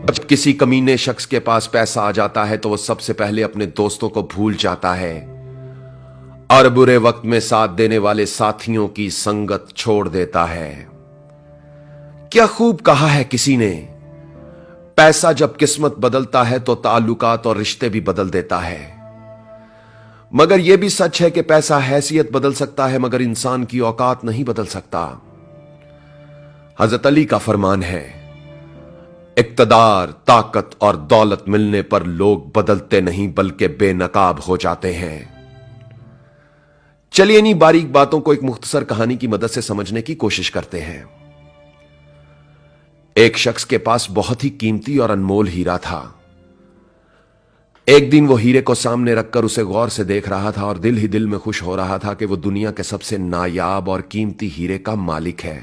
जब किसी कमीने शख्स के पास पैसा आ जाता है तो वह सबसे पहले अपने दोस्तों को भूल जाता है और बुरे वक्त में साथ देने वाले साथियों की संगत छोड़ देता है। क्या खूब कहा है किसी ने, पैसा जब किस्मत बदलता है तो ताल्लुकात और रिश्ते भी बदल देता है। मगर यह भी सच है कि पैसा हैसियत बदल सकता है मगर इंसान की औकात नहीं बदल सकता। हजरत अली का फरमान है, इक्तदार, ताकत और दौलत मिलने पर लोग बदलते नहीं बल्कि बेनकाब हो जाते हैं। चलिए इन्हीं बारीक बातों को एक मुख्तसर कहानी की मदद से समझने की कोशिश करते हैं। एक शख्स के पास बहुत ही कीमती और अनमोल हीरा था। एक दिन वो हीरे को सामने रखकर उसे गौर से देख रहा था और दिल ही दिल में खुश हो रहा था कि वो दुनिया के सबसे नायाब और कीमती हीरे का मालिक है।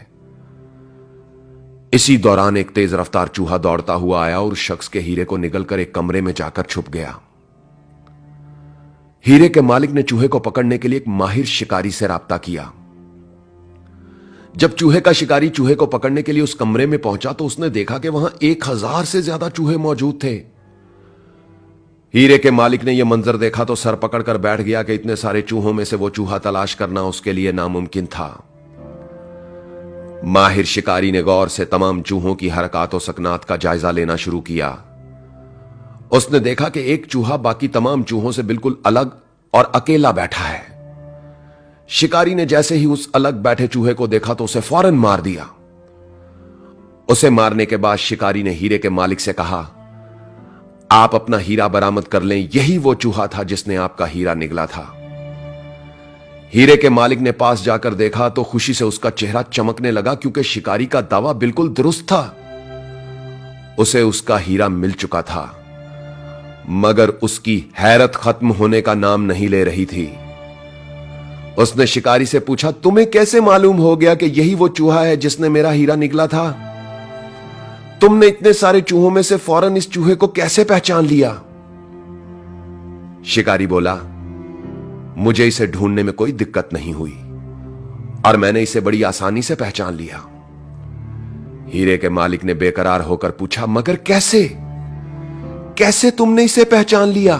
इसी दौरान एक तेज रफ्तार चूहा दौड़ता हुआ आया और उस शख्स के हीरे को निगलकर एक कमरे में जाकर छुप गया। हीरे के मालिक ने चूहे को पकड़ने के लिए एक माहिर शिकारी से राब्ता किया। जब चूहे का शिकारी चूहे को पकड़ने के लिए उस कमरे में पहुंचा तो उसने देखा कि वहां 1000 से ज्यादा चूहे मौजूद थे। हीरे के मालिक ने यह मंजर देखा तो सर पकड़कर बैठ गया कि इतने सारे चूहों में से वो चूहा तलाश करना उसके लिए नामुमकिन था। माहिर शिकारी ने गौर से तमाम चूहों की हरकत और सकनात का जायजा लेना शुरू किया। उसने देखा कि एक चूहा बाकी तमाम चूहों से बिल्कुल अलग और अकेला बैठा है। शिकारी ने जैसे ही उस अलग बैठे चूहे को देखा तो उसे फौरन मार दिया। उसे मारने के बाद शिकारी ने हीरे के मालिक से कहा, आप अपना हीरा बरामद कर लें, यही वो चूहा था जिसने आपका हीरा निगला था। हीरे के मालिक ने पास जाकर देखा तो खुशी से उसका चेहरा चमकने लगा क्योंकि शिकारी का दावा बिल्कुल दुरुस्त था। उसे उसका हीरा मिल चुका था मगर उसकी हैरत खत्म होने का नाम नहीं ले रही थी। उसने शिकारी से पूछा, तुम्हें कैसे मालूम हो गया कि यही वो चूहा है जिसने मेरा हीरा निगला था? तुमने इतने सारे चूहों में से फौरन इस चूहे को कैसे पहचान लिया? शिकारी बोला, मुझे इसे ढूंढने में कोई दिक्कत नहीं हुई और मैंने इसे बड़ी आसानी से पहचान लिया। हीरे के मालिक ने बेकरार होकर पूछा, मगर कैसे तुमने इसे पहचान लिया?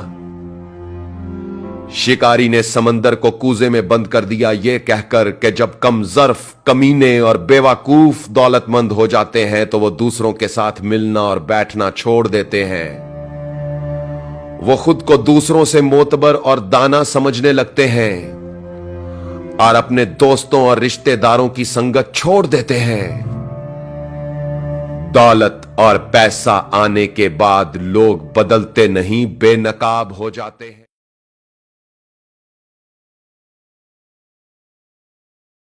शिकारी ने समंदर को कूजे में बंद कर दिया, यह कहकर कि जब कम ज़र्फ, कमीने और बेवकूफ दौलतमंद हो जाते हैं तो वो दूसरों के साथ मिलना और बैठना छोड़ देते हैं। वो खुद को दूसरों से मोतबर और दाना समझने लगते हैं और अपने दोस्तों और रिश्तेदारों की संगत छोड़ देते हैं। दौलत और पैसा आने के बाद लोग बदलते नहीं, बेनकाब हो जाते हैं।